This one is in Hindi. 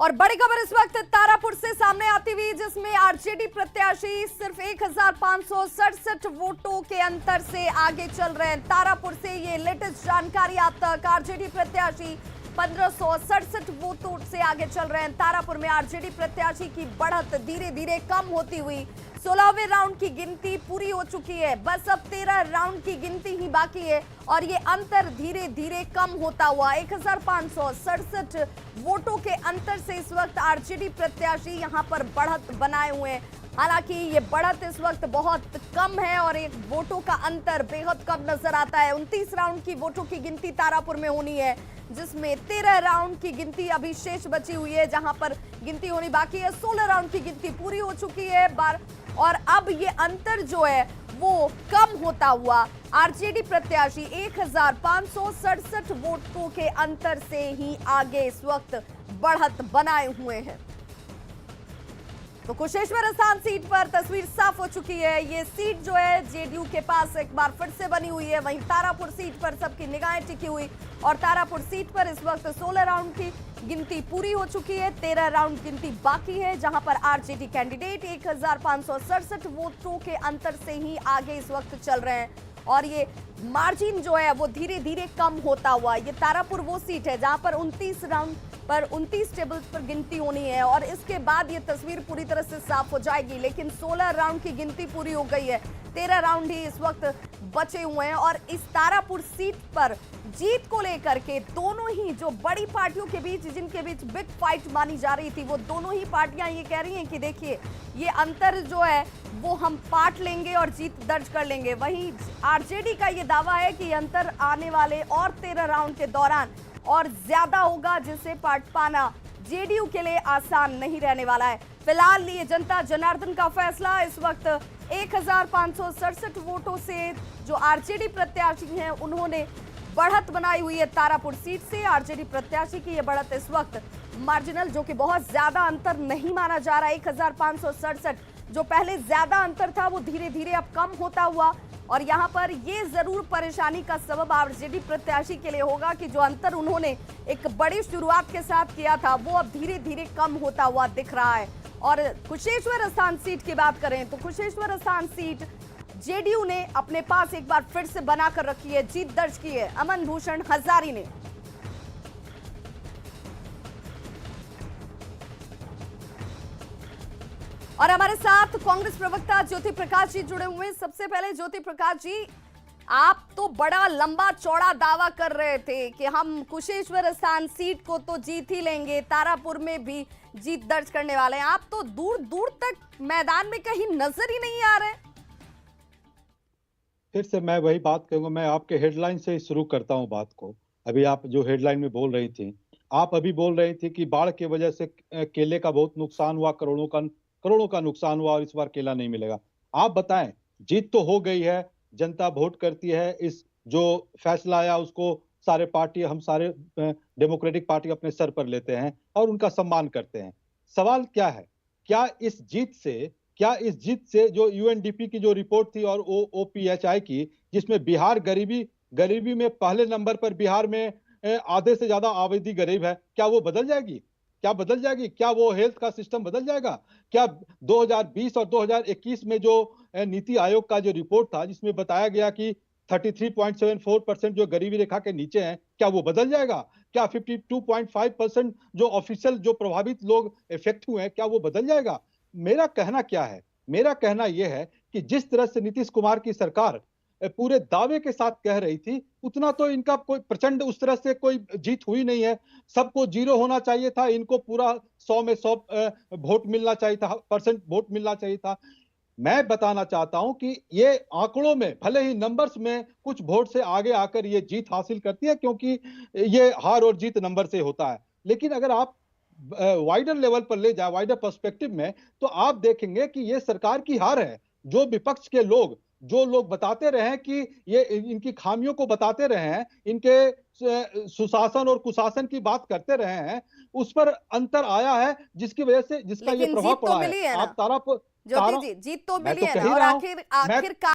और बड़ी खबर इस वक्त तारापुर से सामने आती हुई, जिसमें आरजेडी प्रत्याशी सिर्फ 1567 वोटों के अंतर से आगे चल रहे हैं। तारापुर से ये लेटेस्ट जानकारी आप तक। आरजेडी प्रत्याशी 1567 वोटों से आगे चल रहे हैं। तारापुर में आरजेडी प्रत्याशी की बढ़त धीरे धीरे कम होती हुई 16वें राउंड की गिनती पूरी हो चुकी है। बस अब 13 राउंड की गिनती ही बाकी है और ये अंतर धीरे धीरे कम होता हुआ 1567 वोटों के अंतर से इस वक्त आरजेडी प्रत्याशी यहां पर बढ़त बनाए हुए हैं। हालांकि ये बढ़त इस वक्त बहुत कम है और एक वोटों का अंतर बेहद कम नजर आता है। 29 राउंड की वोटों की गिनती तारापुर में होनी है, जिसमें 13 राउंड की गिनती अभी शेष बची हुई है, जहां पर गिनती होनी बाकी है। 16 राउंड की गिनती पूरी हो चुकी है और अब ये अंतर जो है वो कम होता हुआ आरजेडी प्रत्याशी 1567 वोटों के अंतर से ही आगे इस वक्त बढ़त बनाए हुए हैं। तो कुशेश्वर स्थान सीट पर तस्वीर साफ हो चुकी है। ये सीट जो है जेडीयू के पास एक बार फिर से बनी हुई है। वहीं तारापुर सीट पर सबकी निगाहें टिकी हुई और तारापुर सीट पर इस वक्त 16 राउंड की गिनती पूरी हो चुकी है। 13 राउंड गिनती बाकी है, जहां पर आरजेडी कैंडिडेट 1567 वोटों के अंतर से ही आगे इस वक्त चल रहे हैं और ये मार्जिन जो है वो धीरे धीरे कम होता हुआ। ये तारापुर वो सीट है जहां पर 29 राउंड पर 29 टेबल पर गिनती होनी है और इसके बाद ये तस्वीर पूरी तरह से साफ हो जाएगी। लेकिन 16 राउंड की गिनती पूरी हो गई है, 13 राउंड ही इस वक्त बचे हुए हैं और इस तारापुर सीट पर जीत को लेकर के दोनों ही जो बड़ी पार्टियों के बीच, जिनके बीच बिग फाइट मानी जा रही थी, वो दोनों ही पार्टियां ये कह रही हैं कि देखिए ये अंतर जो है वो हम पाट लेंगे और जीत दर्ज कर लेंगे। वहीं आरजेडी का ये दावा है कि अंतर आने वाले और 13 राउंड के दौरान और ज्यादा होगा, जिसे पाट पाना जेडीयू के लिए आसान नहीं रहने वाला है। फिलहाल ये जनता जनार्दन का फैसला। इस वक्त 1567 वोटों से जो आरजेडी प्रत्याशी हैं उन्होंने बढ़त बनाई हुई है तारापुर सीट से। आरजेडी प्रत्याशी की ये बढ़त इस वक्त मार्जिनल, जो कि बहुत ज्यादा अंतर नहीं माना जा रहा है। 1567 जो पहले ज्यादा अंतर था वो धीरे धीरे अब कम होता हुआ और यहाँ पर ये जरूर परेशानी का सबब आरजेडी प्रत्याशी के लिए होगा कि जो अंतर उन्होंने एक बड़ी शुरुआत के साथ किया था वो अब धीरे धीरे कम होता हुआ दिख रहा है। और कुशेश्वर स्थान सीट की बात करें तो कुशेश्वर स्थान सीट जेडीयू ने अपने पास एक बार फिर से बनाकर रखी है, जीत दर्ज की है अमन भूषण हजारी ने। और हमारे साथ कांग्रेस प्रवक्ता ज्योति प्रकाश जी जुड़े हुए हैं। सबसे पहले ज्योति प्रकाश जी, आप तो बड़ा लंबा चौड़ा दावा कर रहे थे कि हम कुशेश्वर स्थान सीट को तो जीत ही लेंगे, तारापुर में भी जीत दर्ज करने वाले हैं। आप तो दूर दूर तक मैदान में कहीं नजर ही नहीं आ रहे। फिर से मैं वही बात कहूंगा, मैं आपके हेडलाइन से शुरू करता हूं बात को। अभी आप जो हेडलाइन में बोल रही थी, आप अभी बोल रही थी कि बाढ़ की वजह से केले का बहुत नुकसान हुआ, करोड़ों का नुकसान हुआ और इस बार केला नहीं मिलेगा। आप बताएं, जीत तो हो गई है, जनता वोट करती है, इस जो फैसला आया उसको सारे पार्टी, हम सारे डेमोक्रेटिक पार्टी अपने सर पर लेते हैं और उनका सम्मान करते हैं। सवाल क्या है, क्या इस जीत से जो यूएनडीपी की जो रिपोर्ट थी और ओपीएचआई की, जिसमें बिहार गरीबी में पहले नंबर पर बिहार में आधे से ज्यादा आबादी गरीब है, क्या वो बदल जाएगी? क्या वो हेल्थ का सिस्टम बदल जाएगा? क्या 2020 और 2021 में जो नीति आयोग का जो रिपोर्ट था, जिसमें बताया गया कि 33.74% जो गरीबी रेखा के नीचे हैं, क्या वो बदल जाएगा? क्या 52.5% जो ऑफिशियल जो प्रभावित लोग इफेक्ट हुए हैं, क्या वो बदल जाएगा? मेरा कहना क्या है? मेरा कहना यह है कि जिस तरह से नीतीश कुमार की सरकार पूरे दावे के साथ कह रही थी, उतना तो इनका कोई प्रचंड उस तरह से कोई जीत हुई नहीं है। सबको 0 होना चाहिए था, इनको पूरा 100 में 100 वोट मिलना चाहिए था, परसेंट वोट मिलना चाहिए था। मैं बताना चाहता हूं कि ये आंकड़ों में, भले ही नंबर्स में कुछ वोट से आगे आकर ये जीत हासिल करती है, क्योंकि ये हार और जीत नंबर से होता है। लेकिन अगर आप वाइडर लेवल पर ले जाए, वाइडर पर्सपेक्टिव में, तो आप देखेंगे कि ये सरकार की हार है। जो विपक्ष के लोग, जो लोग बताते रहे हैं कि ये इनकी खामियों को बताते रहे हैं, इनके सुशासन और कुशासन की बात करते रहे हैं, उस पर अंतर आया है, जिसकी वजह से जिसका ये प्रभाव पड़ा है। आप ज्योति जी, जीत तो मिली है ना, और आखिर